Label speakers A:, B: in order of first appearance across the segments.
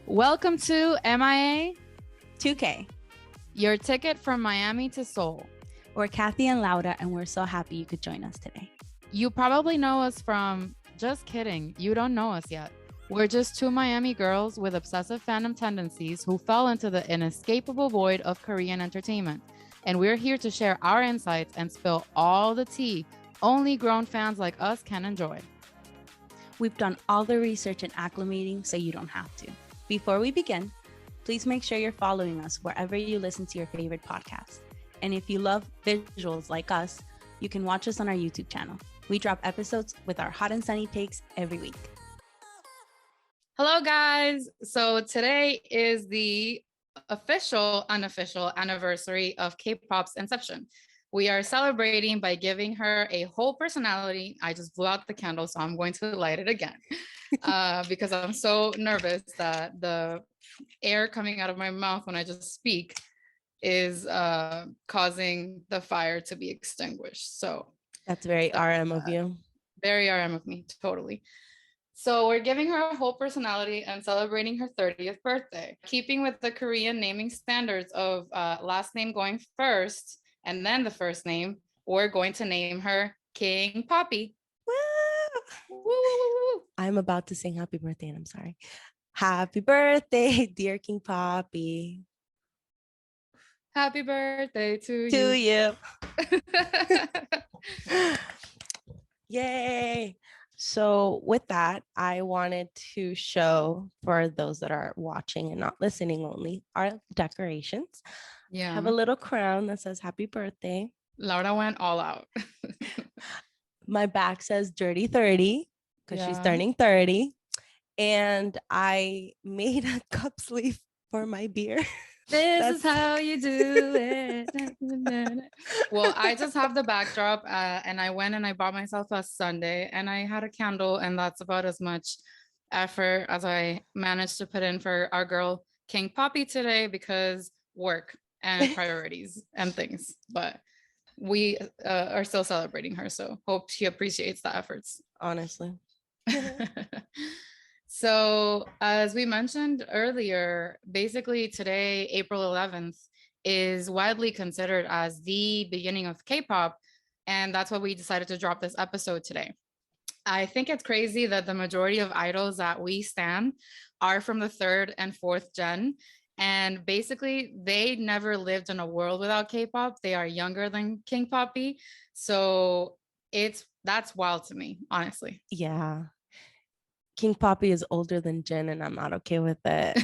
A: Welcome to
B: MIA2K,
A: your ticket from Miami to Seoul.
B: We're Kathy and Laura, and we're so happy you could join us today.
A: You probably know us from, just kidding, you don't know us yet. We're just two Miami girls with obsessive fandom tendencies who fell into the inescapable void of Korean entertainment. And we're here to share our insights and spill all the tea only grown fans like us can enjoy.
B: We've done all the research and acclimating so you don't have to. Before we begin, please make sure you're following us wherever you listen to your favorite podcast. And if you love visuals like us, you can watch us on our YouTube channel. We drop episodes with our hot and sunny takes every week.
A: Hello, guys. So today is the unofficial anniversary of K-pop's inception. We are celebrating by giving her a whole personality. I just blew out the candle, so I'm going to light it again because I'm so nervous that the air coming out of my mouth when I just speak is causing the fire to be extinguished. So
B: that's very RM of you.
A: Very RM of me, totally. So we're giving her a whole personality and celebrating her 30th birthday. Keeping with the Korean naming standards of last name going first and then the first name, we're going to name her King Poppy.
B: Woo! Woo! I'm about to sing happy birthday and I'm sorry. Happy birthday, dear King Poppy.
A: Happy birthday to
B: you. Yay. So with that, I wanted to show for those that are watching and not listening only our decorations.
A: Yeah.
B: I have a little crown that says happy birthday.
A: Laura went all out.
B: My back says dirty 30 because she's turning 30. And I made a cup sleeve for my beer.
A: This is how you do it. Well, I just have the backdrop and I went and I bought myself a sundae and I had a candle, and that's about as much effort as I managed to put in for our girl King Poppy today because work and priorities and things. But we are still celebrating her, so hope she appreciates the efforts.
B: Honestly.
A: So as we mentioned earlier, basically today, April 11th, is widely considered as the beginning of K-pop. And that's why we decided to drop this episode today. I think it's crazy that the majority of idols that we stan are from the third and fourth gen. And basically, they never lived in a world without K-pop. They are younger than King Poppy. So that's wild to me, honestly.
B: Yeah. King Poppy is older than Jin, and I'm not okay with it.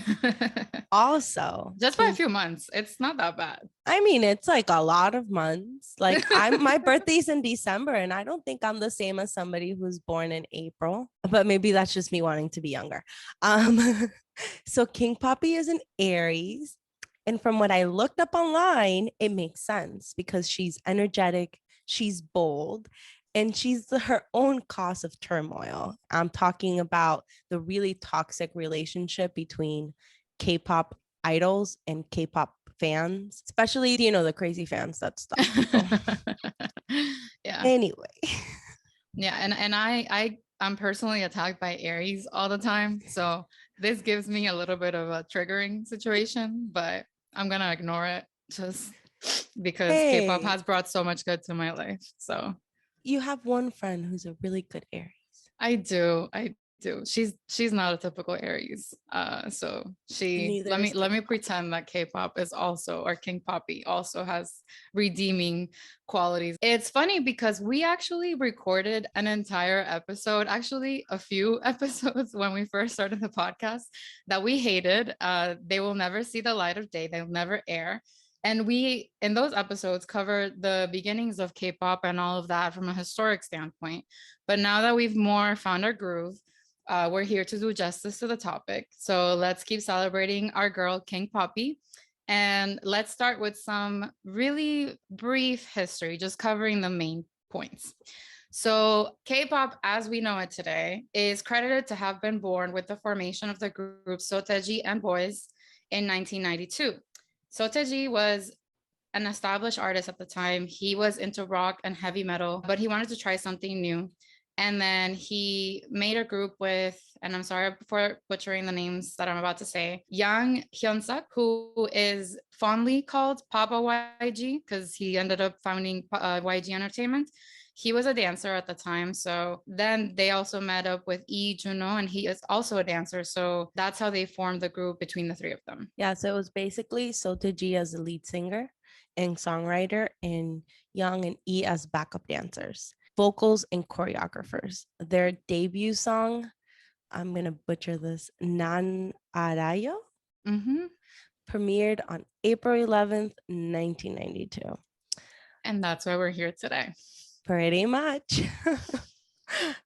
B: Also,
A: just by a few months, it's not that bad.
B: I mean, it's like a lot of months. Like my birthday's in December, and I don't think I'm the same as somebody who's born in April. But maybe that's just me wanting to be younger. So King Poppy is an Aries, and from what I looked up online, it makes sense because she's energetic, she's bold. And she's her own cause of turmoil. I'm talking about the really toxic relationship between K-pop idols and K-pop fans, especially, the crazy fans that stalk people.
A: Yeah.
B: Anyway.
A: Yeah. And I'm personally attacked by Aries all the time. So this gives me a little bit of a triggering situation, but I'm going to ignore it just because K-pop has brought so much good to my life. So.
B: You have one friend who's a really good Aries.
A: I do. She's not a typical Aries. So let me pretend that K-pop is also, or King Poppy also has redeeming qualities. It's funny because we actually recorded an entire episode, actually a few episodes when we first started the podcast that we hated. They will never see the light of day. They'll never air. And we, in those episodes, covered the beginnings of K-pop and all of that from a historic standpoint. But now that we've more found our groove, we're here to do justice to the topic. So let's keep celebrating our girl, King Poppy. And let's start with some really brief history, just covering the main points. So K-pop, as we know it today, is credited to have been born with the formation of the group Seo Taiji and Boys in 1992. Seo Taiji was an established artist at the time. He was into rock and heavy metal, but he wanted to try something new. And then he made a group with, and I'm sorry for butchering the names that I'm about to say, Yang Hyun-suk, who is fondly called Papa YG because he ended up founding YG Entertainment. He was a dancer at the time. So then they also met up with Lee Juno, and he is also a dancer. So that's how they formed the group between the three of them.
B: Yeah, so it was basically Seo Taiji as the lead singer and songwriter, and Young and E as backup dancers, vocals, and choreographers. Their debut song, I'm going to butcher this, Nan Arayo, premiered on April 11th, 1992.
A: And that's why we're here today.
B: Pretty much.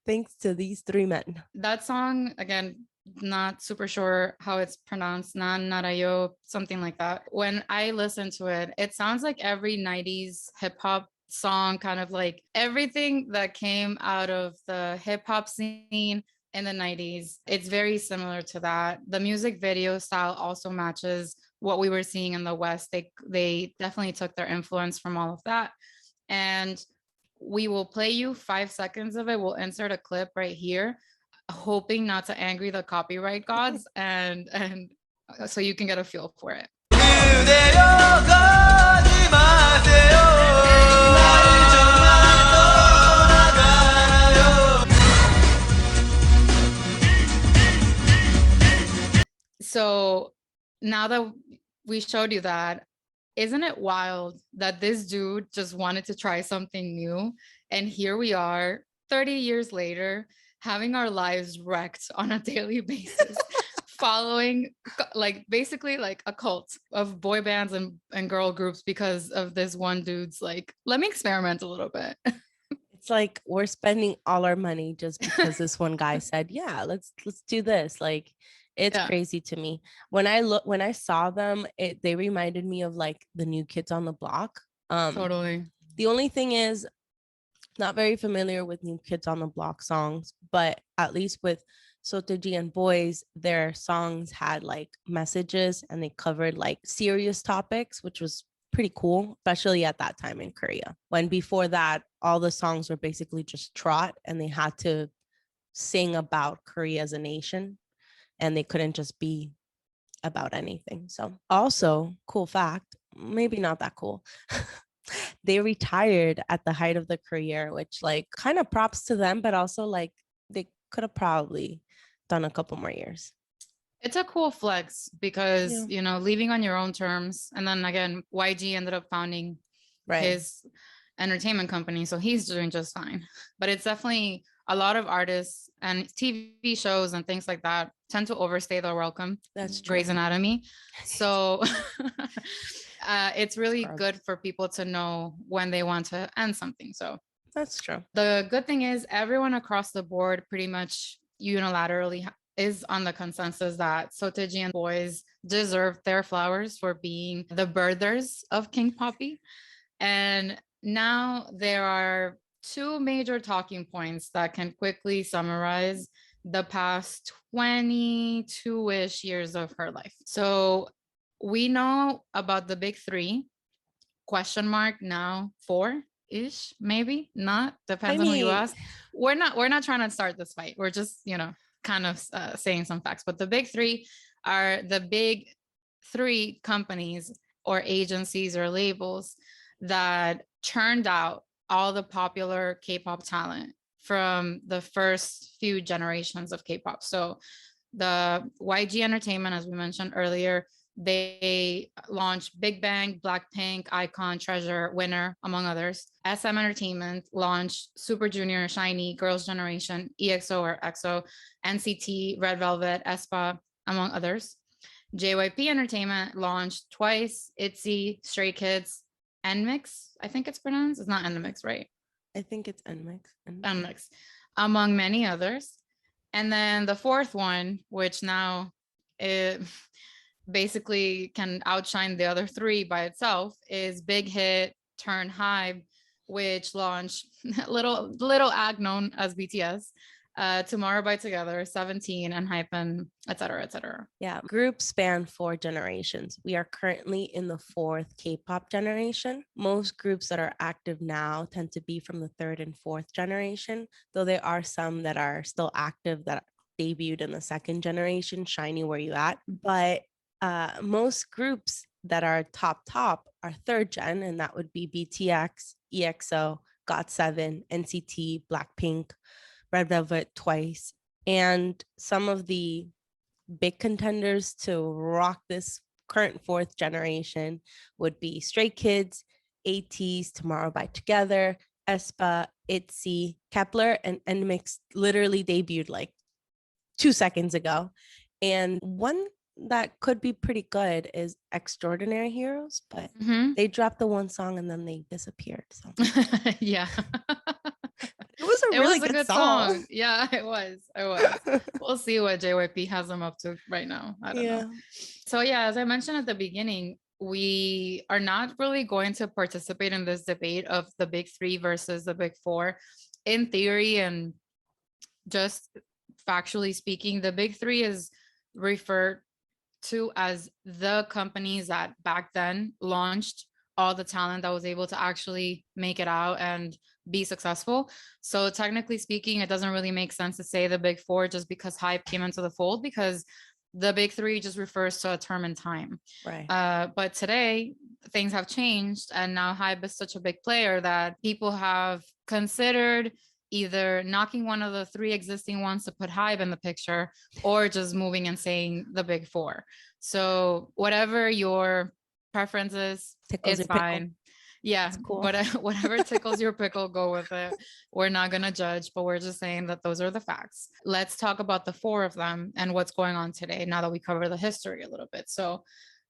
B: Thanks to these three men.
A: That song, again, not super sure how it's pronounced, Nan Arayo, something like that. When I listen to it, it sounds like every 90s hip hop song, kind of like everything that came out of the hip hop scene in the 90s. It's very similar to that. The music video style also matches what we were seeing in the West. They definitely took their influence from all of that. And we will play you 5 seconds of it. We'll insert a clip right here, hoping not to angry the copyright gods, and so you can get a feel for it. So now that we showed you that, isn't it wild that this dude just wanted to try something new? And here we are 30 years later, having our lives wrecked on a daily basis, following like basically like a cult of boy bands and girl groups because of this one dude's like, let me experiment a little bit.
B: It's like we're spending all our money just because this one guy said, yeah, let's do this. Like, it's crazy to me. When I saw them, they reminded me of like the New Kids on the Block.
A: Totally.
B: The only thing is, not very familiar with New Kids on the Block songs, but at least with Seo Taiji and Boys, their songs had like messages and they covered like serious topics, which was pretty cool, especially at that time in Korea. When before that, all the songs were basically just trot and they had to sing about Korea as a nation. And they couldn't just be about anything. So also, cool fact, maybe not that cool. They retired at the height of the career, which like kind of props to them, but also like they could have probably done a couple more years.
A: It's a cool flex because, you know, leaving on your own terms. And then again, YG ended up founding his entertainment company. So he's doing just fine. But it's definitely a lot of artists and TV shows and things like that tend to overstay their welcome.
B: That's true.
A: Grey's Anatomy. So it's really good for people to know when they want to end something. So
B: that's true.
A: The good thing is everyone across the board pretty much unilaterally is on the consensus that Seo Taiji and Boys deserve their flowers for being the birthers of King Poppy. And now there are two major talking points that can quickly summarize the past 22-ish years of her life. So we know about the big three, question mark, now 4-ish, maybe not, depends on who you ask. We're not trying to start this fight. We're just, you know, kind of saying some facts. But the big three are the big three companies or agencies or labels that churned out all the popular K-pop talent from the first few generations of K-pop. So the YG Entertainment, as we mentioned earlier, they launched Big Bang, Blackpink, iKON, Treasure, Winner, among others. SM Entertainment launched Super Junior, SHINee, Girls' Generation, EXO or EXO, NCT, Red Velvet, aespa, among others. JYP Entertainment launched Twice, ITZY, Stray Kids, NMIX, I think it's pronounced. It's not NMIX, right?
B: I think it's NMIX.
A: NMIX, among many others. And then the fourth one, which now it basically can outshine the other three by itself, is Big Hit turned Hybe, which launched little ag known as BTS, Tomorrow by Together, 17, and Hypen, etc., etc.
B: Yeah, groups span 4 generations. We are currently in the 4th K-pop generation. Most groups that are active now tend to be from the 3rd and 4th generation, though there are some that are still active that debuted in the 2nd generation. Shiny, where you at? But most groups that are top are 3rd gen, and that would be BTS, EXO, GOT7, NCT, Blackpink, Red Velvet, Twice, and some of the big contenders to rock this current 4th generation would be Stray Kids, ATEEZ, Tomorrow by Together, aespa, ITZY, Kepler, and NMIX literally debuted like 2 seconds ago. And one that could be pretty good is Extraordinary Heroes, but they dropped the one song and then they disappeared. So
A: yeah.
B: It was a really good song.
A: Yeah, it was. We'll see what JYP has them up to right now. I don't know. So yeah, as I mentioned at the beginning, we are not really going to participate in this debate of the big 3 versus the big 4. In theory and just factually speaking, the big 3 is referred to as the companies that back then launched all the talent that was able to actually make it out and be successful. So technically speaking, it doesn't really make sense to say the big 4 just because Hype came into the fold, because the big 3 just refers to a term in time.
B: Right.
A: But today things have changed, and now Hype is such a big player that people have considered either knocking one of the 3 existing ones to put Hype in the picture, or just moving and saying the big 4. So whatever your preference is, it's fine. Yeah, cool. Whatever tickles your pickle, go with it. We're not going to judge, but we're just saying that those are the facts. Let's talk about the 4 of them and what's going on today, now that we cover the history a little bit. So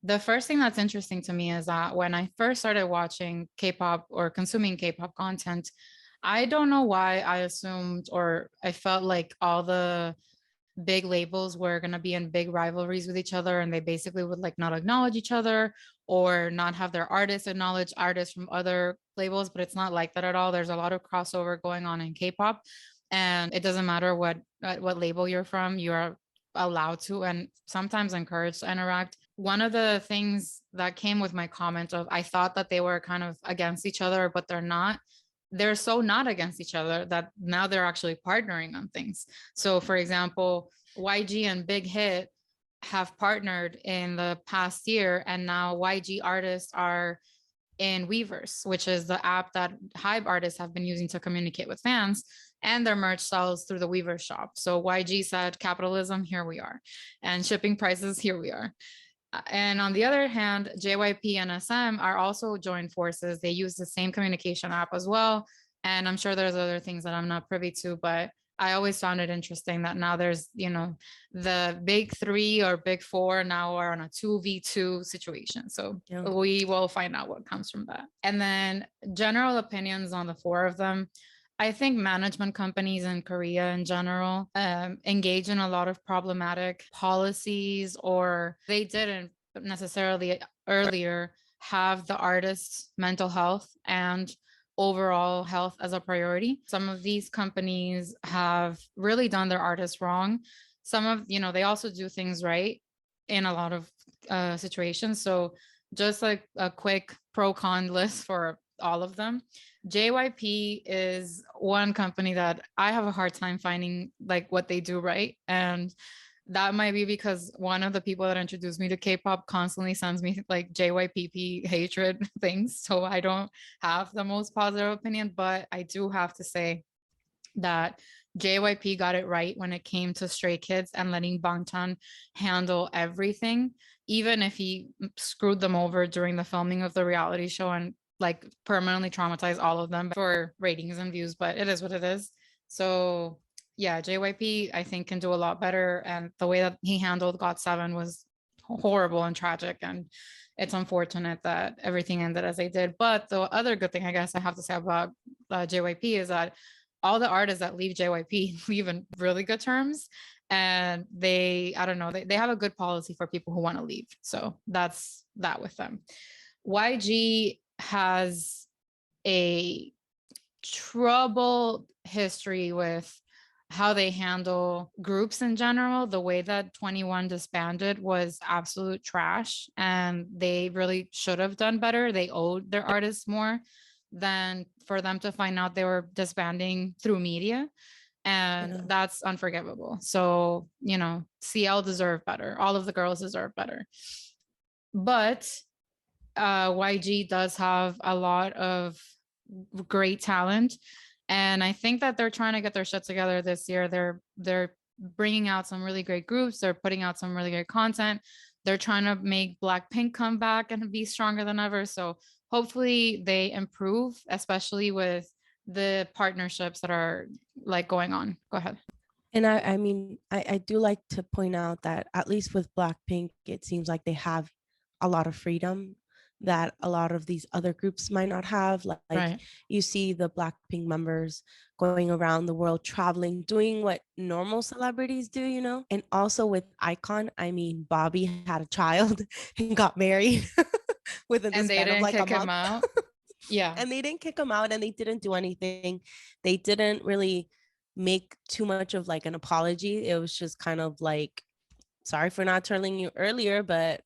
A: the first thing that's interesting to me is that when I first started watching K-pop or consuming K-pop content, I don't know why I assumed, or I felt like all the big labels were going to be in big rivalries with each other, and they basically would like not acknowledge each other or not have their artists acknowledge artists from other labels. But it's not like that at all. There's a lot of crossover going on in K-pop, and it doesn't matter what label you're from, you're allowed to and sometimes encouraged to interact. One of the things that came with my comment of I thought that they were kind of against each other, but they're not. They're so not against each other that now they're actually partnering on things. So for example, YG and Big Hit have partnered in the past year, and now YG artists are in Weverse, which is the app that Hype artists have been using to communicate with fans, and their merch sells through the Weverse shop. So YG said, capitalism, here we are, and shipping prices, here we are. And on the other hand, JYP and SM are also joined forces. They use the same communication app as well. And I'm sure there's other things that I'm not privy to, but I always found it interesting that now there's, the big 3 or big 4 now are on a 2v2 situation. So we will find out what comes from that. And then general opinions on the 4 of them. I think management companies in Korea in general engage in a lot of problematic policies, or they didn't necessarily earlier have the artist's mental health and overall health as a priority. Some of these companies have really done their artists wrong. Some of, they also do things right in a lot of situations. So just like a quick pro-con list for all of them. JYP is one company that I have a hard time finding like what they do right. And that might be because one of the people that introduced me to K-pop constantly sends me like JYPP hatred things. So I don't have the most positive opinion, but I do have to say that JYP got it right when it came to Stray Kids and letting Bangtan handle everything, even if he screwed them over during the filming of the reality show and like permanently traumatized all of them for ratings and views, but it is what it is. So yeah, JYP I think can do a lot better, and the way that he handled GOT7 was horrible and tragic, and it's unfortunate that everything ended as they did. But the other good thing I guess I have to say about JYP is that all the artists that leave JYP leave in really good terms, and they have a good policy for people who want to leave. So that's that with them. YG has a troubled history with how they handle groups in general. The way that 21 disbanded was absolute trash, and they really should have done better. They owed their artists more than for them to find out they were disbanding through media. And that's unforgivable. So, you know, CL deserve better. All of the girls deserve better. But YG does have a lot of great talent, and I think that they're trying to get their shit together this year. They're bringing out some really great groups. They're putting out some really great content. They're trying to make Blackpink come back and be stronger than ever. So hopefully they improve, especially with the partnerships that are like going on. Go ahead.
B: And I mean, I do like to point out that at least with Blackpink, it seems like they have a lot of freedom that a lot of these other groups might not have. Like
A: Right.
B: you see the Blackpink members going around the world, traveling, doing what normal celebrities do, you know? And also with Icon, I mean, Bobby had a child and got married within the span of like a month.
A: Him out. Yeah.
B: And they didn't kick him out, and they didn't do anything. They didn't really make too much of like an apology. It was just kind of like, sorry for not telling you earlier, but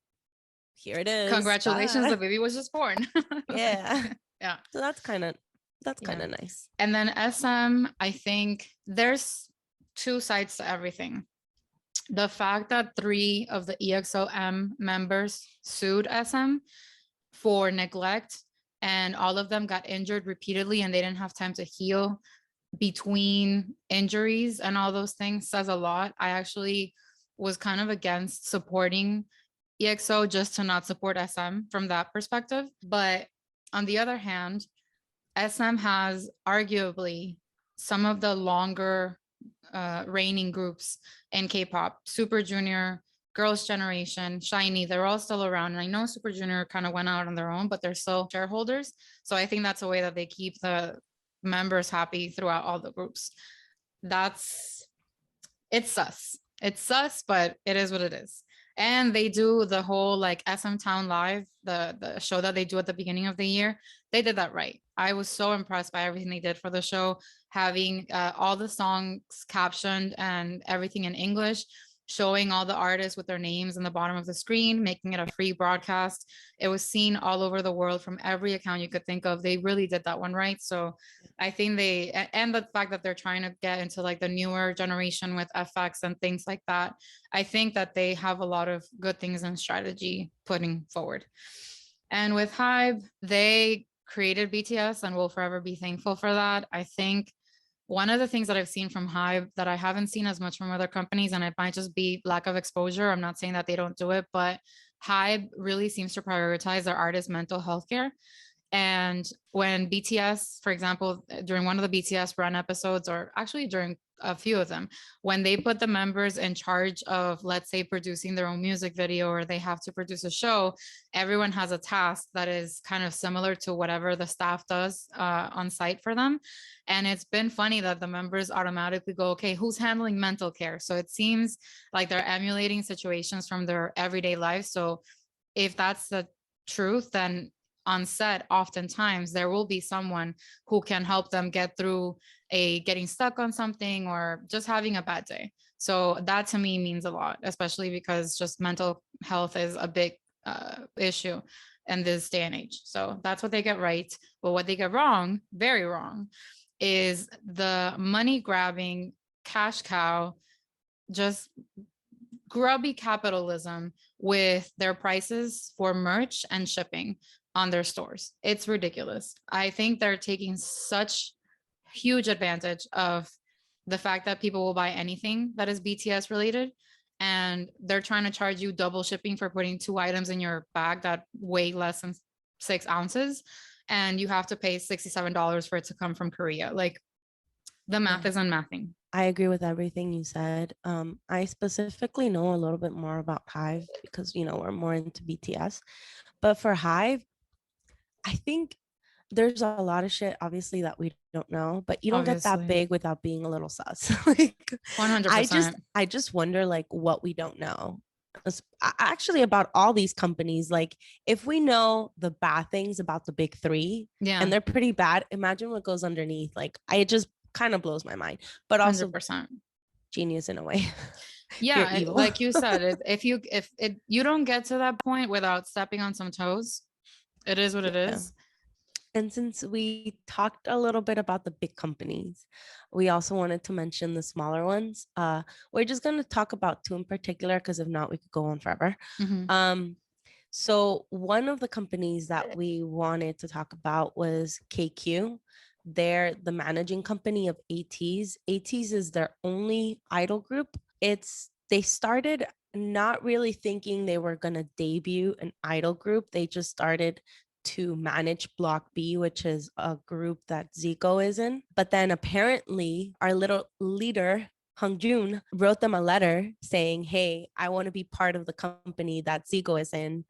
B: here it is.
A: Congratulations, the baby was just born.
B: Yeah.
A: Yeah.
B: So that's kind of nice.
A: And then SM, I think there's two sides to everything. The fact that 3 of the EXO-M members sued SM for neglect, and all of them got injured repeatedly and they didn't have time to heal between injuries and all those things, says a lot. I actually was kind of against supporting EXO just to not support SM from that perspective. But on the other hand, SM has arguably some of the longer reigning groups in K-pop. Super Junior, Girls' Generation, SHINee, they're all still around. And I know Super Junior kind of went out on their own, but they're still shareholders. So I think that's a way that they keep the members happy throughout all the groups. It's sus, but it is what it is. And they do the whole like SM Town Live, the show that they do at the beginning of the year. They did that right. I was so impressed by everything they did for the show, having all the songs captioned and everything in English, showing all the artists with their names in the bottom of the screen, making it a free broadcast. It was seen all over the world from every account you could think of. They really did that one right. So I think and the fact that they're trying to get into like the newer generation with FX and things like that, I think that they have a lot of good things in strategy putting forward. And with HYBE, they created BTS and will forever be thankful for that. I think one of the things that I've seen from HYBE that I haven't seen as much from other companies, and it might just be lack of exposure, I'm not saying that they don't do it, but HYBE really seems to prioritize their artists' mental health care. And when BTS, for example, during one of the BTS run episodes, or actually during a few of them, when they put the members in charge of, let's say, producing their own music video, or they have to produce a show, everyone has a task that is kind of similar to whatever the staff does on site for them. And it's been funny that the members automatically go, okay, who's handling mental care? So it seems like they're emulating situations from their everyday life. So if that's the truth, then on set, oftentimes there will be someone who can help them get through getting stuck on something or just having a bad day. So that to me means a lot, especially because just mental health is a big issue in this day and age. So that's what they get right. But what they get wrong, very wrong, is the money grabbing cash cow, just grubby capitalism with their prices for merch and shipping on their stores. It's ridiculous. I think they're taking such huge advantage of the fact that people will buy anything that is BTS related, and they're trying to charge you double shipping for putting 2 items in your bag that weigh less than 6 ounces, and you have to pay $67 for it to come from Korea. Like, the math is unmathing.
B: I agree with everything you said. I specifically know a little bit more about HYBE because, you know, we're more into BTS. But for HYBE, I think there's a lot of shit, obviously, that we don't know, but you don't get that big without being a little sus. Like,
A: 100%.
B: I just wonder, like, what we don't know. Actually, about all these companies, like, if we know the bad things about the big 3, and they're pretty bad, imagine what goes underneath. Like, kind of blows my mind, but also
A: 100%.
B: genius in a way.
A: Yeah, like you said, if you don't get to that point without stepping on some toes, it is what it is.
B: And since we talked a little bit about the big companies, we also wanted to mention the smaller ones. We're just going to talk about two in particular, because if not, we could go on forever.
A: Mm-hmm.
B: So one of the companies that we wanted to talk about was KQ. They're the managing company of ATEEZ. ATEEZ is their only idol group. They started not really thinking they were going to debut an idol group. They just started to manage Block B, which is a group that Zico is in. But then apparently our little leader, Hongjoon, wrote them a letter saying, hey, I want to be part of the company that Zico is in.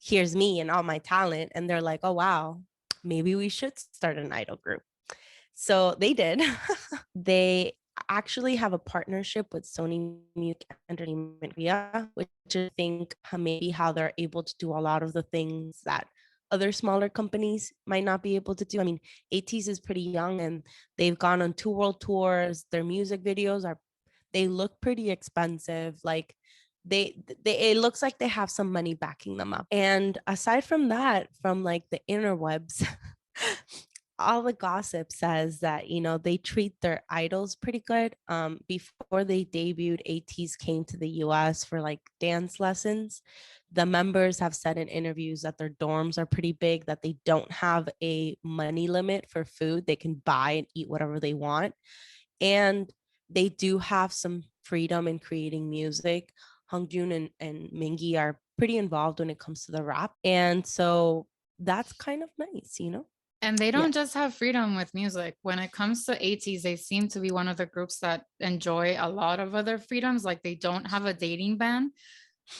B: Here's me and all my talent. And they're like, oh, wow, maybe we should start an idol group. So they did. They actually have a partnership with Sony Music Entertainment Korea, which I think maybe how they're able to do a lot of the things that other smaller companies might not be able to do. I mean, ATEEZ is pretty young and they've gone on 2 world tours. Their music videos they look pretty expensive. Like they it looks like they have some money backing them up. And aside from that, from like the interwebs, all the gossip says that, you know, they treat their idols pretty good. Before they debuted, ATEEZ came to the US for like dance lessons. The members have said in interviews that their dorms are pretty big, that they don't have a money limit for food. They can buy and eat whatever they want. And they do have some freedom in creating music. Hongjoon and Mingi are pretty involved when it comes to the rap. And so that's kind of nice, you know?
A: And they don't just have freedom with music. When it comes to ATEEZ, they seem to be one of the groups that enjoy a lot of other freedoms. Like they don't have a dating ban.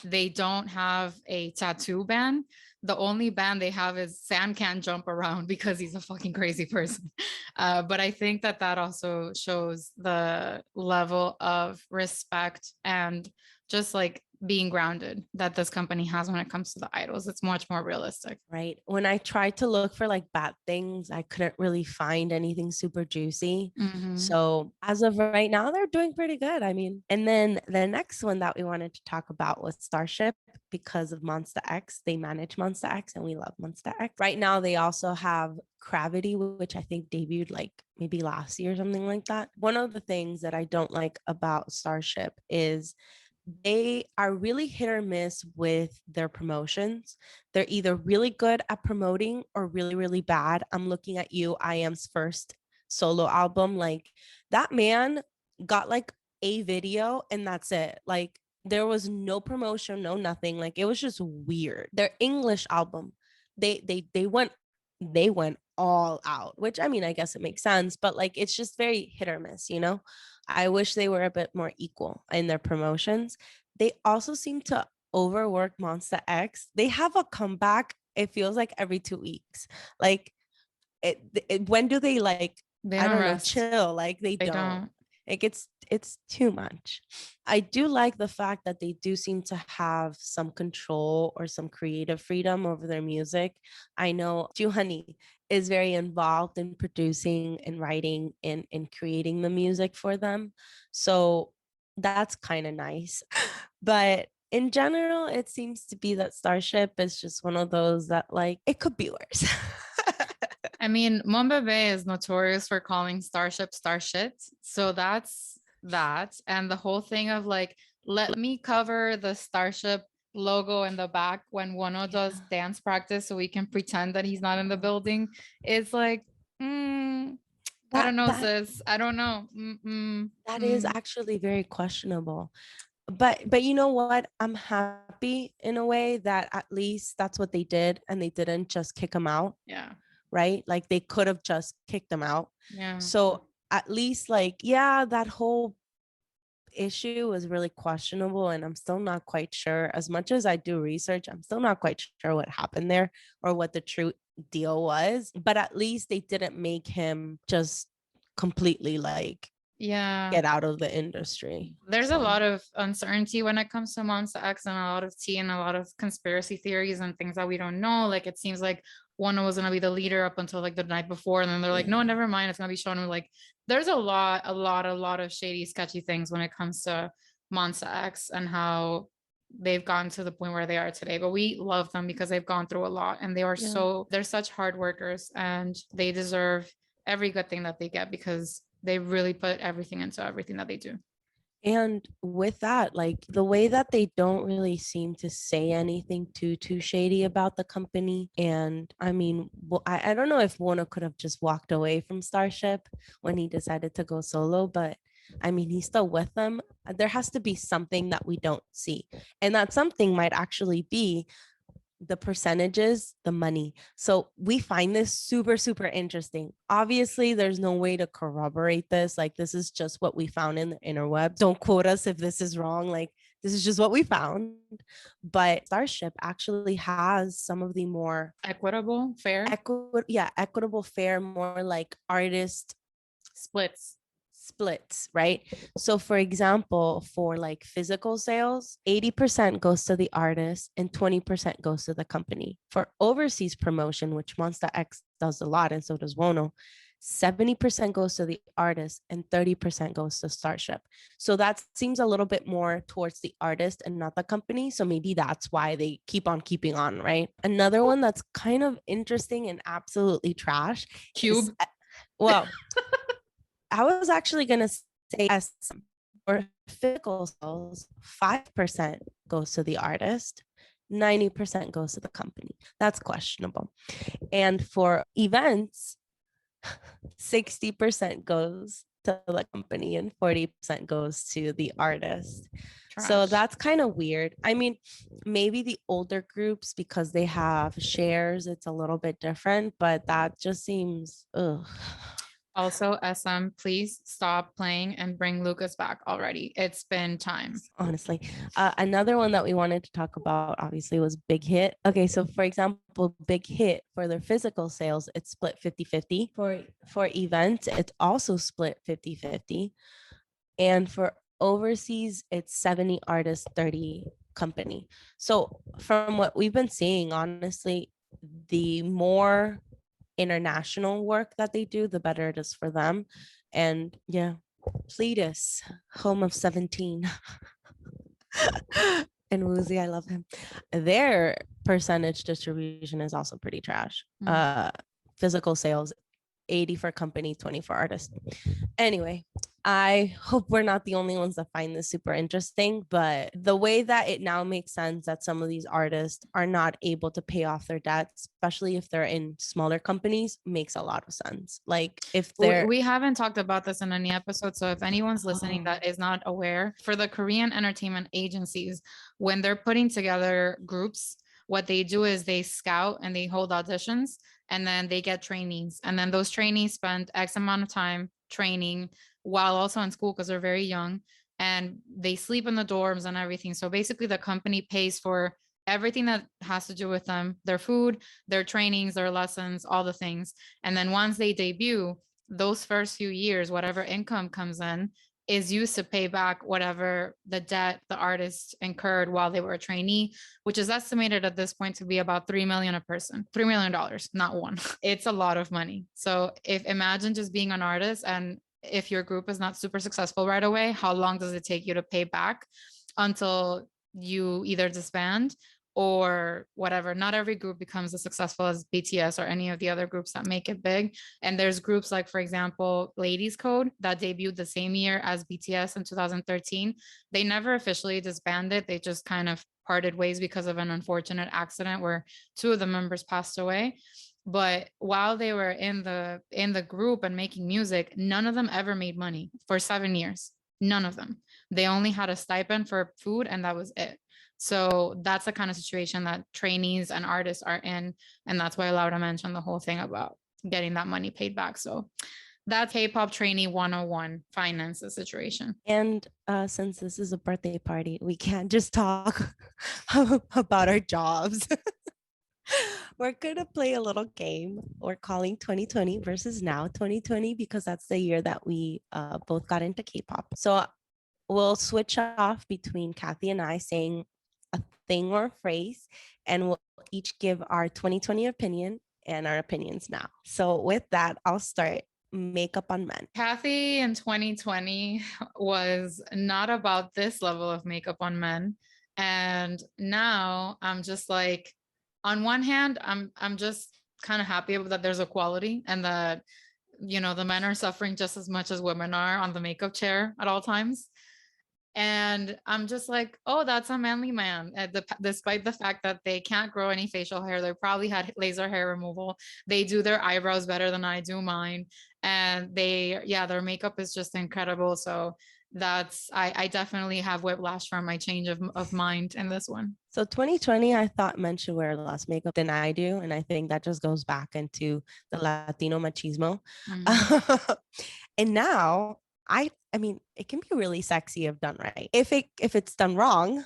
A: They don't have a tattoo ban. The only ban they have is Sam can't jump around because he's a fucking crazy person. But I think that also shows the level of respect and just like being grounded that this company has when it comes to the idols. It's much more realistic.
B: Right. When I tried to look for like bad things, I couldn't really find anything super juicy.
A: Mm-hmm.
B: So as of right now, they're doing pretty good. I mean, and then the next one that we wanted to talk about was Starship, because of Monster X. They manage Monster X and we love Monster X. Right now, they also have Gravity, which I think debuted like maybe last year or something like that. One of the things that I don't like about Starship is they are really hit or miss with their promotions. They're either really good at promoting or really, really bad. I'm looking at you, IAM's first solo album. Like that man got like a video and that's it. Like there was no promotion, no nothing. Like it was just weird. Their English album, they went all out, which I mean, I guess it makes sense, but like it's just very hit or miss, you know? I wish they were a bit more equal in their promotions. They also seem to overwork Monster X. They have a comeback, it feels like every 2 weeks. Like when do they like,
A: They
B: I
A: don't
B: don't know,
A: rest.
B: chill? Like they don't. Like it's too much. I do like the fact that they do seem to have some control or some creative freedom over their music. I know Juhani is very involved in producing and writing and creating the music for them. So that's kind of nice. But in general, it seems to be that Starship is just one of those that like it could be worse.
A: I mean, Monbebe is notorious for calling Starship starshit. So that's that. And the whole thing of like, let me cover the Starship logo in the back when Wono does dance practice so we can pretend that he's not in the building. It's like, I don't know, sis. I don't know.
B: That is actually very questionable. But you know what? I'm happy in a way that at least that's what they did and they didn't just kick him out.
A: Yeah.
B: Right? Like they could have just kicked them out.
A: Yeah.
B: So at least like, yeah, that whole issue was really questionable and I'm still not quite sure. As much as I do research, I'm still not quite sure what happened there or what the true deal was. But at least they didn't make him just completely like get out of the industry.
A: There's a lot of uncertainty when it comes to Monster X and a lot of tea and a lot of conspiracy theories and things that we don't know. Like it seems like one was gonna be the leader up until like the night before, and then they're like, no, never mind, it's gonna be shown. Like, there's a lot of shady, sketchy things when it comes to Monsta X and how they've gotten to the point where they are today. But we love them because they've gone through a lot, and they're such hard workers, and they deserve every good thing that they get because they really put everything into everything that they do.
B: And with that, like the way that they don't really seem to say anything too shady about the company. And I mean, well, I don't know if Wono could have just walked away from Starship when he decided to go solo, but I mean, he's still with them. There has to be something that we don't see. And that something might actually be the percentages, the money. So we find this super interesting. Obviously, there's no way to corroborate this. Like, this is just what we found in the interweb. Don't quote us if this is wrong. Like, this is just what we found. But Starship actually has some of the more
A: equitable, fair,
B: equitable, fair, more like artist
A: splits,
B: right? So for example, for like physical sales, 80% goes to the artist and 20% goes to the company. For overseas promotion, which Monsta X does a lot, and so does Wono, 70% goes to the artist and 30% goes to Starship. So that seems a little bit more towards the artist and not the company. So maybe that's why they keep on keeping on, right? Another one that's kind of interesting and absolutely trash.
A: Cube.
B: Well, I was actually going to say SM or physical sales, 5% goes to the artist, 90% goes to the company. That's questionable. And for events, 60% goes to the company and 40% goes to the artist. Trash. So that's kind of weird. I mean, maybe the older groups, because they have shares, it's a little bit different, but that just seems, ugh.
A: Also, SM, please stop playing and bring Lucas back already. It's been time.
B: Honestly. Another one that we wanted to talk about, obviously, was Big Hit. Okay, so for example, Big Hit, for their physical sales, it's split 50-50. For events, it's also split 50-50. And for overseas, it's 70 artists, 30 company. So from what we've been seeing, honestly, the more international work that they do, the better it is for them. And yeah, Cletus, home of 17. And Woozy, I love him. Their percentage distribution is also pretty trash. Physical sales, 80 for company, 20 for artists. Anyway, I hope we're not the only ones that find this super interesting, but the way that it now makes sense that some of these artists are not able to pay off their debts, especially if they're in smaller companies, makes a lot of sense. Like if they're...
A: We haven't talked about this in any episode, so if anyone's listening that is not aware, for the Korean entertainment agencies, when they're putting together groups, what they do is they scout and they hold auditions, and then they get trainees, and then those trainees spend X amount of time training while also in school because they're very young, and they sleep in the dorms and everything. So basically the company pays for everything that has to do with them, their food, their trainings, their lessons, all the things. And then once they debut, those first few years, whatever income comes in is used to pay back whatever the debt the artist incurred while they were a trainee, which is estimated at this point to be about $3 million a person. $3 million, not one. It's a lot of money. So if imagine just being an artist, and if your group is not super successful right away, how long does it take you to pay back until you either disband or whatever? Not every group becomes as successful as BTS or any of the other groups that make it big. And there's groups like, for example, Ladies Code that debuted the same year as BTS in 2013. They never officially disbanded. They just kind of parted ways because of an unfortunate accident where two of the members passed away. But while they were in the group and making music, none of them ever made money for 7 years. None of them. They only had a stipend for food, and that was it. So that's the kind of situation that trainees and artists are in. And that's why Laura mentioned the whole thing about getting that money paid back. So that's K-pop trainee 101 finances situation.
B: And since this is a birthday party, we can't just talk about our jobs. We're going to play a little game. We're calling 2020 versus now 2020 because that's the year that we both got into K-pop. So we'll switch off between Kathy and I saying a thing or a phrase, and we'll each give our 2020 opinion and our opinions now. So with that, I'll start. Makeup on men.
A: Kathy in 2020 was not about this level of makeup on men. And now I'm just like, on one hand, I'm just kind of happy that there's equality and that, you know, the men are suffering just as much as women are on the makeup chair at all times. And I'm just like, oh, that's a manly man. Despite the fact that they can't grow any facial hair, they probably had laser hair removal. They do their eyebrows better than I do mine. And their makeup is just incredible. So I definitely have whiplash from my change of mind in this one.
B: So 2020, I thought men should wear less makeup than I do. And I think that just goes back into the Latino machismo. Mm-hmm. And now I mean, it can be really sexy if done right. If it's done wrong,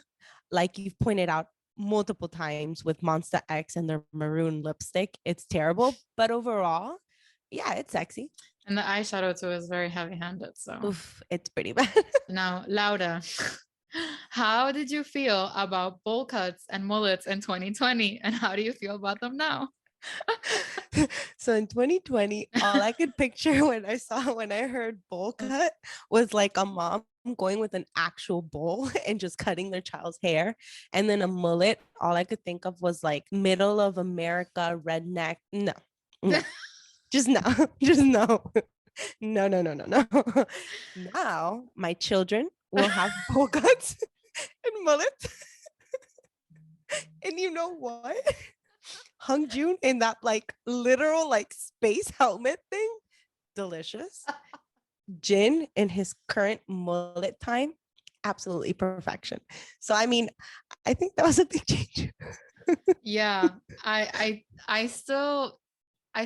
B: like you've pointed out multiple times with Monster X and their maroon lipstick, it's terrible. But overall, yeah, it's sexy.
A: And the eyeshadow too is very heavy-handed. So
B: oof, it's pretty bad.
A: Now, Laura, how did you feel about bowl cuts and mullets in 2020? And how do you feel about them now?
B: So in 2020, all I could picture when I heard bowl cut was like a mom going with an actual bowl and just cutting their child's hair. And then a mullet, all I could think of was like middle of America, redneck. No. Just no. No. Now my children will have bowl cuts and mullets. And you know what? Hung Jun in that like literal like space helmet thing, delicious. Jin in his current mullet time, absolutely perfection. So I mean, I think that was a big change.
A: Yeah, I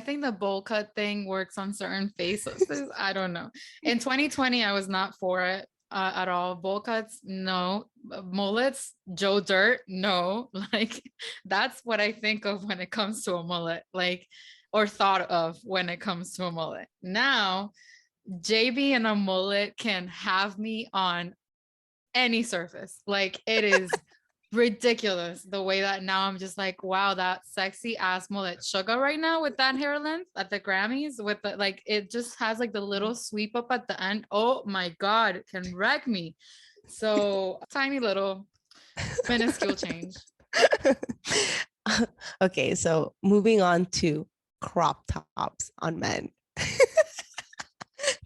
A: think the bowl cut thing works on certain faces. I don't know. In 2020, I was not for it at all. Bowl cuts, no. Mullets, Joe Dirt, no. Like, that's what I think of when it comes to a mullet, like, or thought of when it comes to a mullet. Now, JB and a mullet can have me on any surface. Like, it is ridiculous the way that now I'm just like, wow, that sexy ass mullet. Sugar right now with that hair length at the Grammys with the like, it just has like the little sweep up at the end. Oh my God, it can wreck me. So tiny little minuscule change.
B: Okay, so moving on to crop tops on men.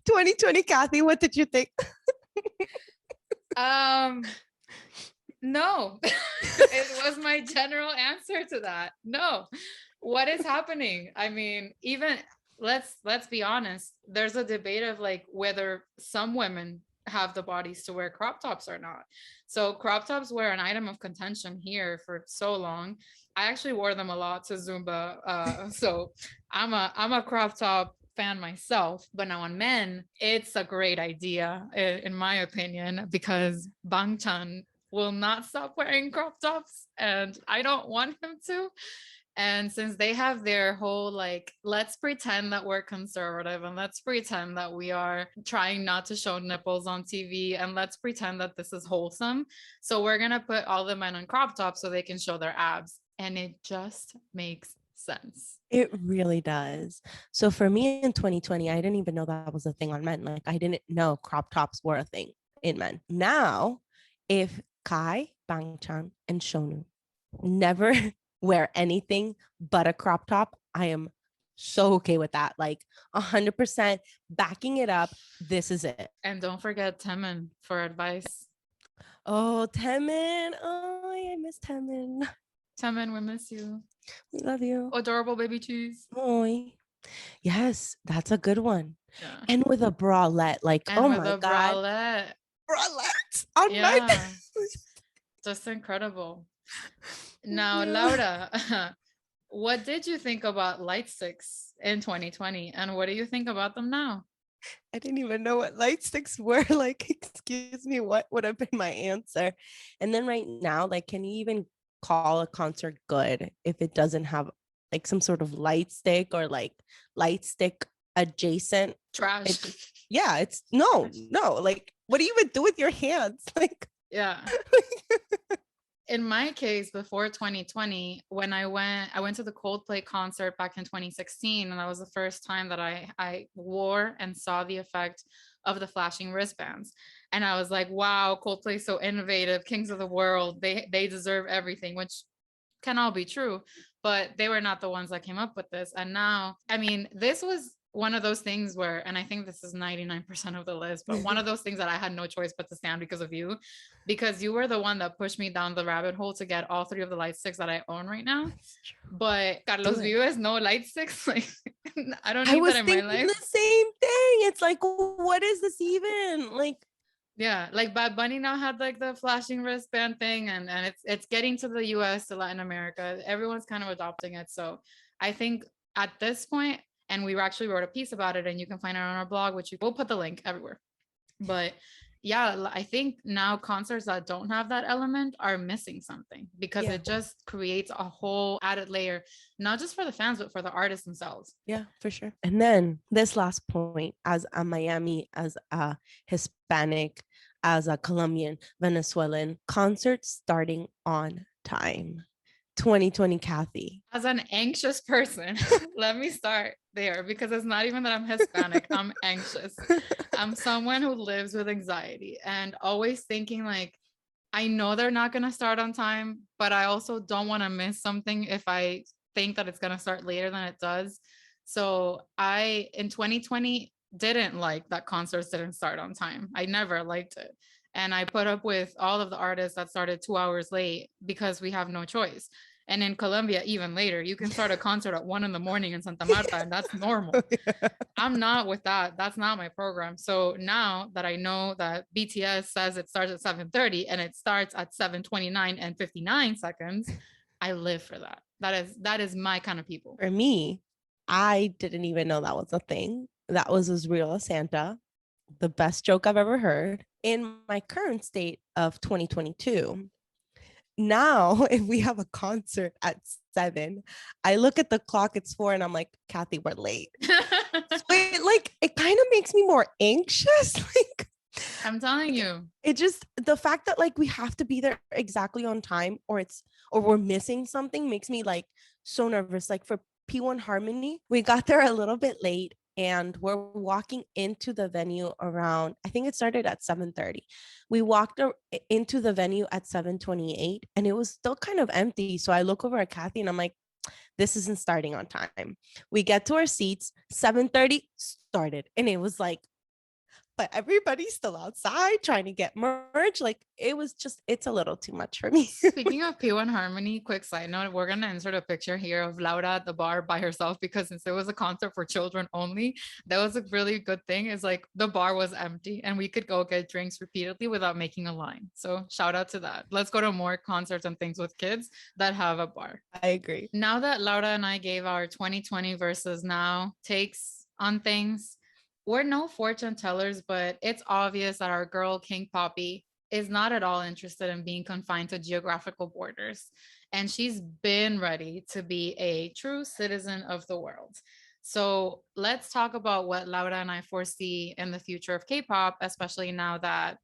B: 2020, Kathy, what did you think?
A: No. It was my general answer to that. No. What is happening? I mean, even let's be honest. There's a debate of like whether some women have the bodies to wear crop tops or not. So crop tops were an item of contention here for so long. I actually wore them a lot to Zumba. So I'm a crop top fan myself, but now on men, it's a great idea in my opinion, because Bangchan will not stop wearing crop tops and I don't want him to. And since they have their whole like, let's pretend that we're conservative and let's pretend that we are trying not to show nipples on TV and let's pretend that this is wholesome. So we're going to put all the men on crop tops so they can show their abs. And it just makes sense.
B: It really does. So for me in 2020, I didn't even know that was a thing on men. Like I didn't know crop tops were a thing in men. Now, if Kai, Bangchan, and Shonu never wear anything but a crop top, I am so okay with that. Like 100% backing it up. This is it.
A: And don't forget Temin for advice.
B: Oh, Temin. Oh, I miss Temin.
A: Temin, we miss you.
B: We love you.
A: Adorable baby cheese.
B: Oh, yes, that's a good one.
A: Yeah.
B: And with a bralette, like,
A: and
B: oh
A: with
B: my
A: a
B: God. Bralette on my
A: just incredible. Now, Laura, what did you think about light sticks in 2020? And what do you think about them now?
B: I didn't even know what light sticks were. Like, excuse me, what would have been my answer? And then right now, like, can you even call a concert good if it doesn't have like some sort of light stick or like light stick adjacent
A: trash?
B: It's no, like what do you even do with your hands? Like,
A: yeah. in my case, before 2020, when I went to the Coldplay concert back in 2016, and that was the first time that I wore and saw the effect of the flashing wristbands. And I was like, wow, Coldplay's so innovative, kings of the world. They deserve everything, which can all be true, but they were not the ones that came up with this. And now, I mean, this was one of those things where, and I think this is 99% of the list, but one of those things that I had no choice but to stand because of you, because you were the one that pushed me down the rabbit hole to get all 3 of the light sticks that I own right now. But Carlos Vives, no light sticks. Like, I don't need that in my life.
B: The same thing. It's like, what is this even? Like,
A: yeah, like Bad Bunny now had like the flashing wristband thing, and it's getting to the US, to Latin America. Everyone's kind of adopting it. So I think at this point, and we actually wrote a piece about it, and you can find it on our blog, which we'll put the link everywhere. But yeah, I think now concerts that don't have that element are missing something, because it just creates a whole added layer, not just for the fans, but for the artists themselves.
B: Yeah, for sure. And then this last point, as a Miami, as a Hispanic, as a Colombian, Venezuelan, concerts starting on time. 2020, Kathy.
A: As an anxious person, let me start there, because it's not even that I'm Hispanic. I'm anxious. I'm someone who lives with anxiety and always thinking like, I know they're not going to start on time, but I also don't want to miss something if I think that it's going to start later than it does. So I, in 2020, didn't like that concerts didn't start on time. I never liked it. And I put up with all of the artists that started 2 hours late because we have no choice. And in Colombia, even later, you can start a concert at 1 a.m. in Santa Marta, and that's normal. I'm not with that. That's not my program. So now that I know that BTS says it starts at 7:30 and it starts at 7:29 and 59 seconds, I live for that. That is my kind of people.
B: For me, I didn't even know that was a thing. That was as real as Santa. The best joke I've ever heard. In my current state of 2022, now if we have a concert at 7, I look at the clock, it's 4, and I'm like, Kathy, we're late. It kind of makes me more anxious. Like,
A: I'm telling you,
B: it just, the fact that like we have to be there exactly on time, or we're missing something, makes me like so nervous. Like for P1 Harmony, we got there a little bit late, and we're walking into the venue around, I think it started at 7:30. We walked into the venue at 7:28, and it was still kind of empty. So I look over at Kathy and I'm like, this isn't starting on time. We get to our seats, 7:30 started. And it was like, but everybody's still outside trying to get merch. Like, it was just, it's a little too much for me.
A: Speaking of P1 Harmony, quick side note, we're going to insert a picture here of Laura at the bar by herself, because since it was a concert for children only, that was a really good thing, is like the bar was empty and we could go get drinks repeatedly without making a line. So shout out to that. Let's go to more concerts and things with kids that have a bar.
B: I agree.
A: Now that Laura and I gave our 2020 versus now takes on things, we're no fortune tellers, but it's obvious that our girl King Poppy is not at all interested in being confined to geographical borders. And she's been ready to be a true citizen of the world. So let's talk about what Laura and I foresee in the future of K-pop, especially now that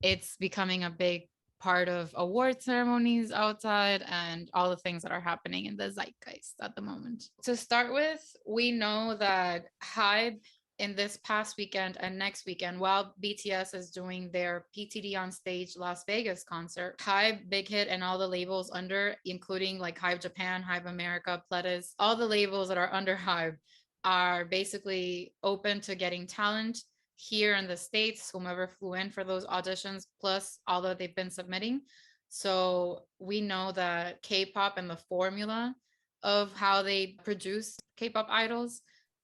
A: it's becoming a big part of award ceremonies outside and all the things that are happening in the zeitgeist at the moment. To start with, we know that HYBE in this past weekend and next weekend, while BTS is doing their PTD on Stage Las Vegas concert, HYBE, Big Hit, and all the labels under, including like HYBE Japan, HYBE America, Pledis, all the labels that are under HYBE are basically open to getting talent here in the States, whomever flew in for those auditions, plus all that they've been submitting. So we know that K-pop and the formula of how they produce K-pop idols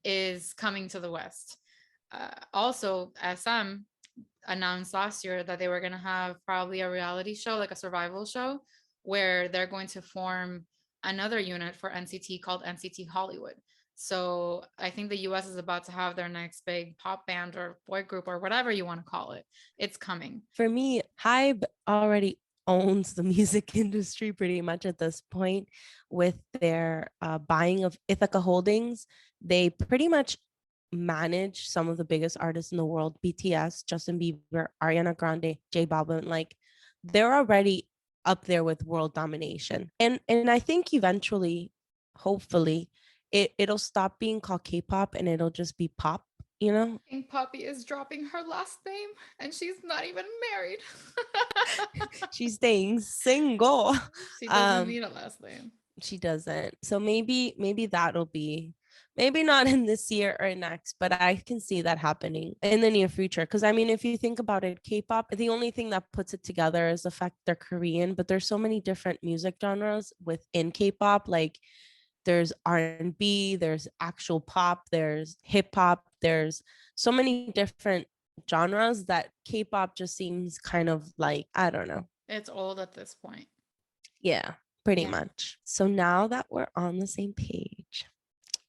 A: is coming to the West. Also, SM announced last year that they were going to have probably a reality show, like a survival show, where they're going to form another unit for NCT called NCT Hollywood. So I think the US is about to have their next big pop band or boy group or whatever you want to call it. It's coming.
B: For me, HYBE already owns the music industry pretty much at this point with their buying of Ithaca Holdings. They pretty much manage some of the biggest artists in the world: BTS, Justin Bieber, Ariana Grande, J Balvin. Like, they're already up there with world domination. And I think eventually, hopefully, it'll stop being called K-pop and it'll just be pop, you know?
A: King Poppy is dropping her last name and she's not even married.
B: She's staying single.
A: She doesn't need a last name.
B: She doesn't. So maybe that'll be, maybe not in this year or next, but I can see that happening in the near future. Because I mean, if you think about it, K-pop, the only thing that puts it together is the fact they're Korean, but there's so many different music genres within K-pop. Like there's R&B, there's actual pop, there's hip hop, there's so many different genres that K-pop just seems kind of like, I don't know.
A: It's old at this point.
B: Yeah, pretty much. So now that we're on the same page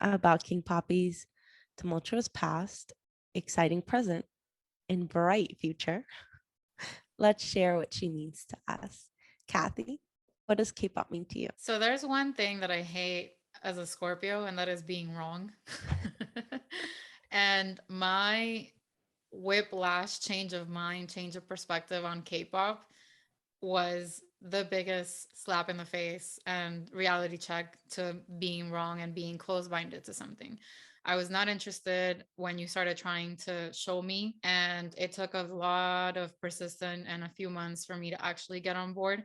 B: about King Poppy's tumultuous past, exciting present, and bright future, let's share what she means to us. Kathy, what does K-pop mean to you?
A: So there's one thing that I hate as a Scorpio, and that is being wrong. And my whiplash, change of mind, change of perspective on K-pop was the biggest slap in the face and reality check to being wrong and being close-minded to something. I was not interested when you started trying to show me, and it took a lot of persistence and a few months for me to actually get on board.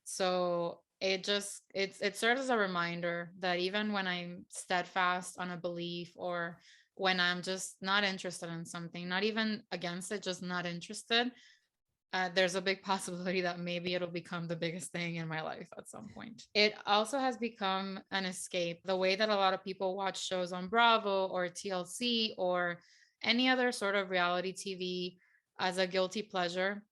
A: So it serves as a reminder that even when I'm steadfast on a belief, or when I'm just not interested in something, not even against it, just not interested, there's a big possibility that maybe it'll become the biggest thing in my life at some point. It also has become an escape. The way that a lot of people watch shows on Bravo or TLC or any other sort of reality TV as a guilty pleasure.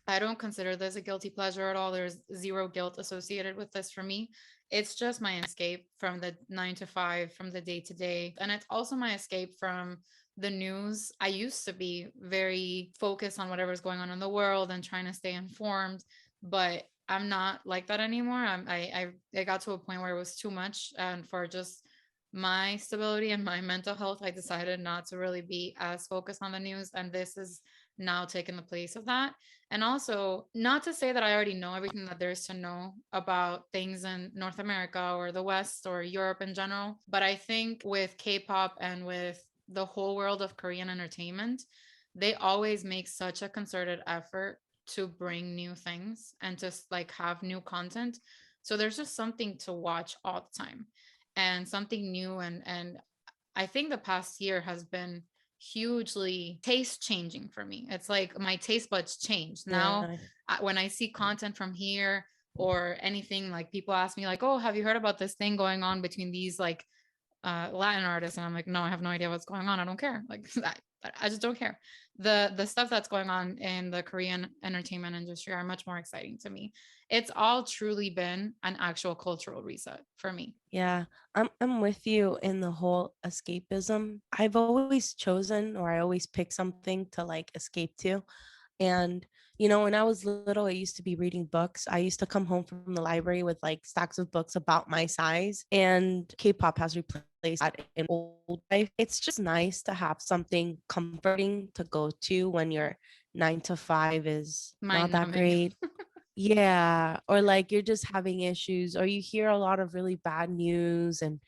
A: I don't consider this a guilty pleasure at all. There's zero guilt associated with this for me. It's just my escape from the 9 to 5, from the day to day. And it's also my escape from the news. I used to be very focused on whatever's going on in the world and trying to stay informed, but I'm not like that anymore. I got to a point where it was too much, and for just my stability and my mental health, I decided not to really be as focused on the news, and this is now taking the place of that. And also, not to say that I already know everything that there is to know about things in North America or the West or Europe in general, but I think with K-pop and with the whole world of Korean entertainment, they always make such a concerted effort to bring new things and to like have new content. So there's just something to watch all the time and something new. And I think the past year has been hugely taste changing for me. It's like my taste buds changed. Now, when I see content from here or anything, like people ask me like, oh, have you heard about this thing going on between these like Latin artists? And I'm like, no, I have no idea what's going on. I don't care. Like I just don't care. The stuff that's going on in the Korean entertainment industry are much more exciting to me. It's all truly been an actual cultural reset for me.
B: Yeah, I'm with you in the whole escapism. I've always chosen, or I always pick something to like escape to. And, you know, when I was little, I used to be reading books. I used to come home from the library with like stacks of books about my size, and K-pop has replaced that in old life. It's just nice to have something comforting to go to when your 9 to 5 is not that great. Yeah, or like you're just having issues, or you hear a lot of really bad news and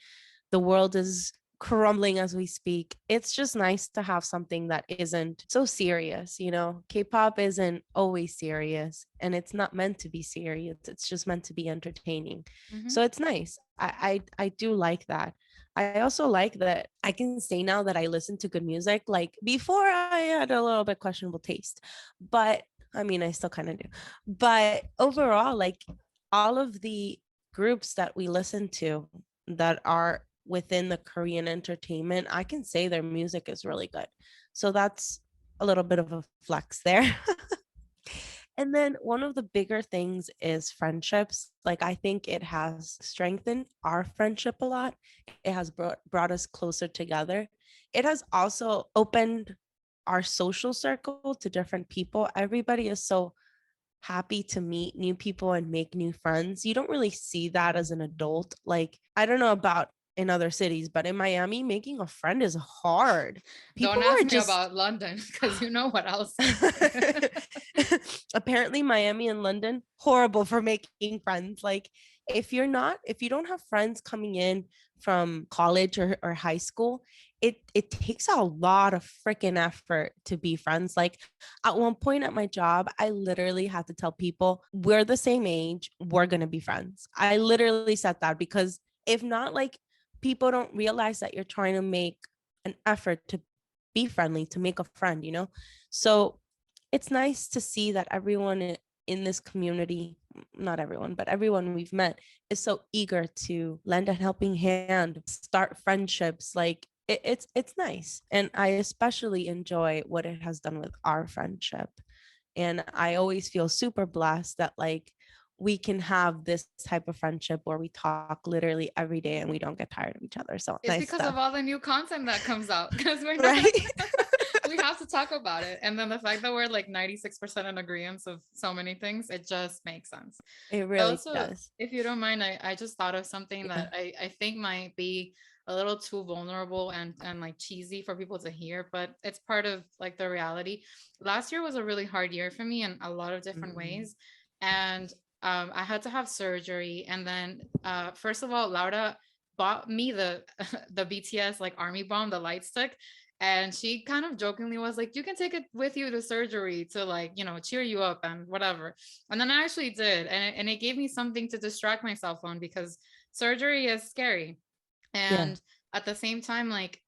B: the world is crumbling as we speak. It's just nice to have something that isn't so serious, you know. K-pop isn't always serious, and it's not meant to be serious. It's just meant to be entertaining. So it's nice. I do like that. I also like that I can say now that I listen to good music. Like before, I had a little bit questionable taste, but I mean, I still kind of do. But overall, like all of the groups that we listen to that are within the Korean entertainment, I can say their music is really good. So that's a little bit of a flex there. And then one of the bigger things is friendships. Like I think it has strengthened our friendship a lot. It has brought us closer together. It has also opened our social circle to different people. Everybody is so happy to meet new people and make new friends. You don't really see that as an adult. Like, I don't know about in other cities, but in Miami, making a friend is hard. People
A: Don't ask
B: are
A: me
B: just
A: about London because you know what I'll say.
B: apparently Miami and London horrible for making friends. Like if you don't have friends coming in from college or high school, it takes a lot of freaking effort to be friends. Like at one point at my job, I literally had to tell people we're the same age, we're gonna be friends. I literally said that because if not, like people don't realize that you're trying to make an effort to be friendly, to make a friend, you know? So it's nice to see that everyone in this community, not everyone, but everyone we've met is so eager to lend a helping hand, start friendships. Like it's nice. And I especially enjoy what it has done with our friendship. And I always feel super blessed that like we can have this type of friendship where we talk literally every day and we don't get tired of each other. So
A: It's
B: nice
A: because of
B: stuff.
A: all the new content that comes out because we're not
B: Right?
A: we have to talk about it. And then the fact that we're like 96% in agreement of so many things, it just makes sense.
B: It
A: But
B: really
A: also,
B: does.
A: if you don't mind, I just thought of something
B: Yeah.
A: that I think might be a little too vulnerable and like cheesy for people to hear, but it's part of like the reality. Last year was a really hard year for me in a lot of different
B: Mm.
A: ways. And I had to have surgery. And then first of all, Laura bought me the the BTS like army bomb, the light stick. And she kind of jokingly was like, you can take it with you to surgery to like, you know, cheer you up and whatever. And then I actually did. And it gave me something to distract myself on because surgery is scary.
B: Yeah.
A: And at the same time, like,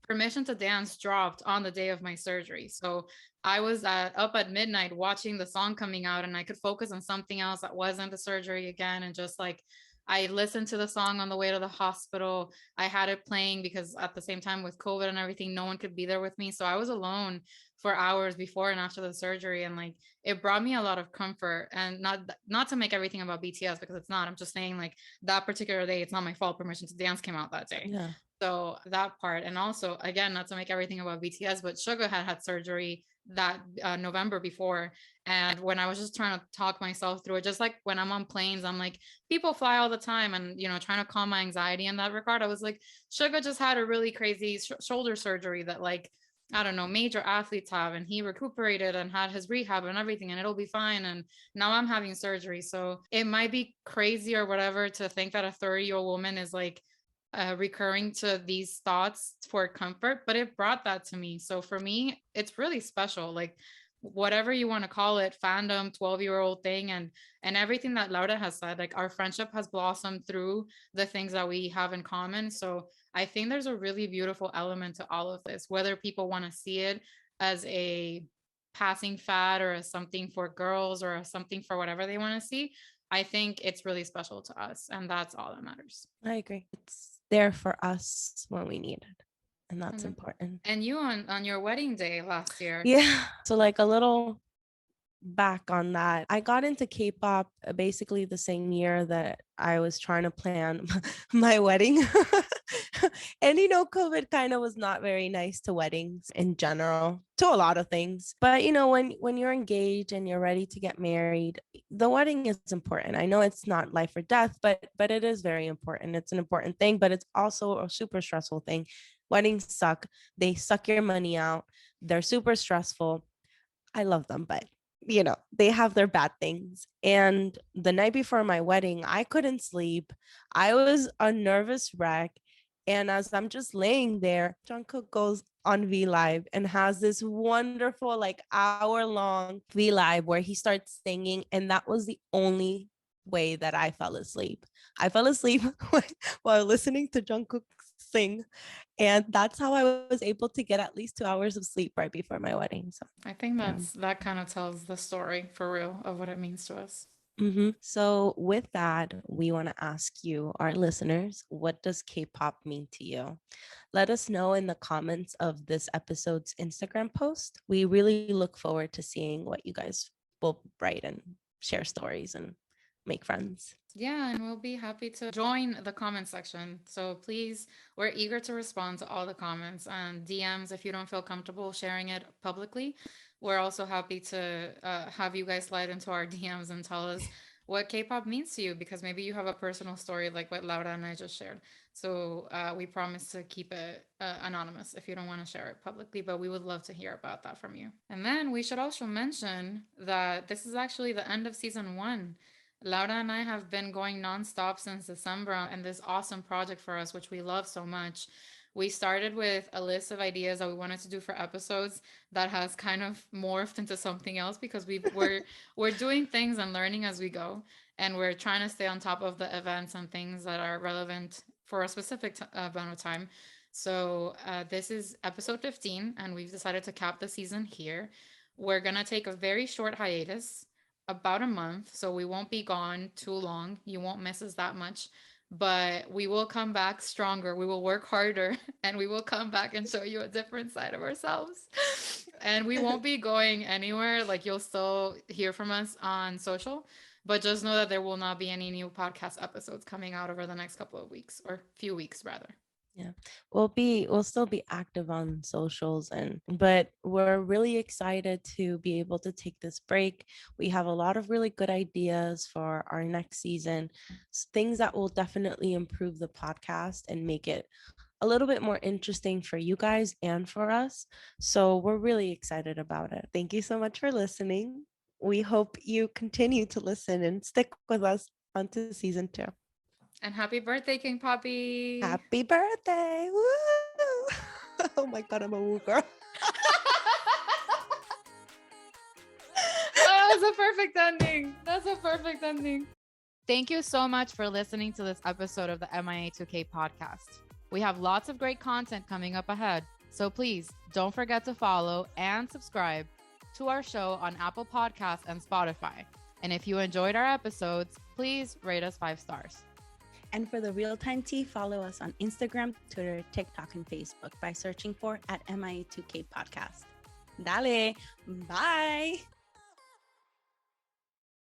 A: permission to dance dropped on the day of my surgery. So I was up at midnight watching the song coming out, and I could focus on something else that wasn't the surgery again. And just like, I listened to the song on the way to the hospital. I had it playing because at the same time with COVID and everything, no one could be there with me. So I was alone for hours before and after the surgery. And like, it brought me a lot of comfort. And not to make everything about BTS, because it's not. I'm just saying like that particular day, it's not my fault. Permission to Dance came out that day.
B: Yeah.
A: So that part. And also, again, not to make everything about BTS, but Suga had surgery that November before. And when I was just trying to talk myself through it, just like when I'm on planes, I'm like, people fly all the time, and you know, trying to calm my anxiety in that regard. I was like, Suga just had a really crazy shoulder surgery that like, I don't know, major athletes have, and he recuperated and had his rehab and everything, and it'll be fine. And now I'm having surgery. So it might be crazy or whatever to think that a 30-year-old woman is like recurring to these thoughts for comfort, but it brought that to me. So for me, it's really special. Like whatever you want to call it, fandom, 12-year-old thing, and everything that Laura has said, like our friendship has blossomed through the things that we have in common. So I think there's a really beautiful element to all of this, whether people want to see it as a passing fad or as something for girls or as something for whatever they want to see. I think it's really special to us, and that's all that matters.
B: I agree. It's there for us when we need it. And that's
A: And
B: important.
A: and you on your wedding day last year.
B: Yeah. So like a little back on that. I got into K-pop basically the same year that I was trying to plan my wedding. And you know, COVID kind of was not very nice to weddings in general, to a lot of things. But you know, when you're engaged and you're ready to get married, the wedding is important. I know it's not life or death, but it is very important. It's an important thing, but it's also a super stressful thing. Weddings suck. They suck your money out. They're super stressful. I love them, but you know, they have their bad things. And the night before my wedding, I couldn't sleep. I was a nervous wreck. And as I'm just laying there, Jungkook goes on V Live and has this wonderful, like hour-long V Live where he starts singing. And that was the only way that I fell asleep. I fell asleep while listening to Jungkook sing. And that's how I was able to get at least 2 hours of sleep right before my wedding. So
A: I think
B: yeah.
A: that kind of tells the story for real of what it means to us.
B: So, with that, we want to ask you, our listeners, what does K pop mean to you? Let us know in the comments of this episode's Instagram post. We really look forward to seeing what you guys will write and share stories and make friends.
A: Yeah, and we'll be happy to join the comment section. So please, we're eager to respond to all the comments and DMs if you don't feel comfortable sharing it publicly. We're also happy to have you guys slide into our DMs and tell us what K-pop means to you, because maybe you have a personal story like what Laura and I just shared. So we promise to keep it anonymous if you don't want to share it publicly, but we would love to hear about that from you. And then we should also mention that this is actually the end of season 1. Laura and I have been going nonstop since December and this awesome project for us, which we love so much. We started with a list of ideas that we wanted to do for episodes that has kind of morphed into something else because we're doing things and learning as we go, and we're trying to stay on top of the events and things that are relevant for a specific amount of time. So this is episode 15, and we've decided to cap the season here. We're gonna take a very short hiatus, about a month, so we won't be gone too long. You won't miss us that much, but we will come back stronger. We will work harder and we will come back and show you a different side of ourselves. And we won't be going anywhere. Like, you'll still hear from us on social, but just know that there will not be any new podcast episodes coming out over the next couple of weeks, or few weeks rather.
B: Yeah, we'll still be active on socials, but we're really excited to be able to take this break. We have a lot of really good ideas for our next season, things that will definitely improve the podcast and make it a little bit more interesting for you guys and for us. So we're really excited about it. Thank you so much for listening. We hope you continue to listen and stick with us onto season 2.
A: And happy birthday, King Poppy.
B: Happy birthday. Woo! Oh my God, I'm a woo girl.
A: Oh, that's a perfect ending. That's a perfect ending. Thank you so much for listening to this episode of the MIA2K podcast. We have lots of great content coming up ahead, so please don't forget to follow and subscribe to our show on Apple Podcasts and Spotify. And if you enjoyed our episodes, please rate us 5 stars.
C: And for the real-time tea, follow us on Instagram, Twitter, TikTok, and Facebook by searching for @MIA2K Podcast. Dale, bye.